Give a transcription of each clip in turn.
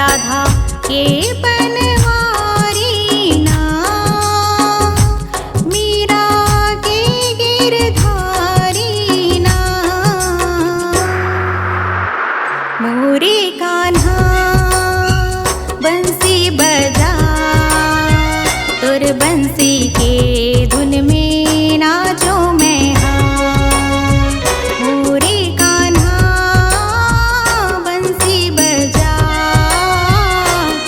राधा के बनवारी ना, मीरा के गिरधारी ना। मोरे कान्हा बंसी बजा, तुर बंसी के धुन में नाचो मैं हाँ। मोरे कान्हा बंसी बजा,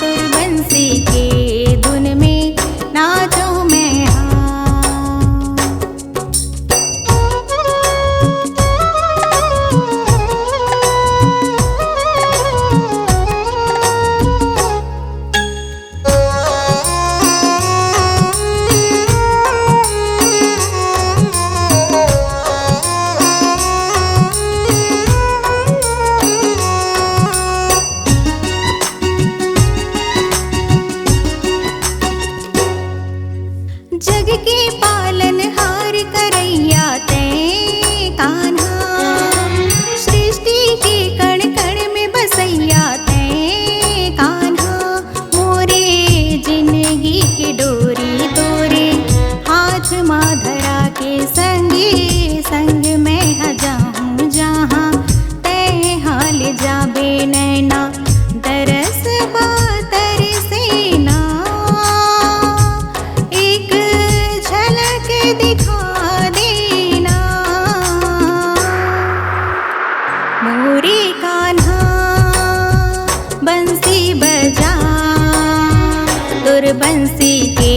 तुर बंसी के धुन में नाचो मैं हाँ। जग के पालनहार करैया तैं कान्हा, सृष्टि के कण कण में बसैया तैं कान्हा। मोरे जिंदगी की डोरी तोरे हाथ माधरा के संगे संग मैं जाऊं जहाँ तैं हाल जाबे नैना। दरस बातर से ना एक झलक दिखा देना। मोरे कान्हा बंसी बजा, तुर बंसी के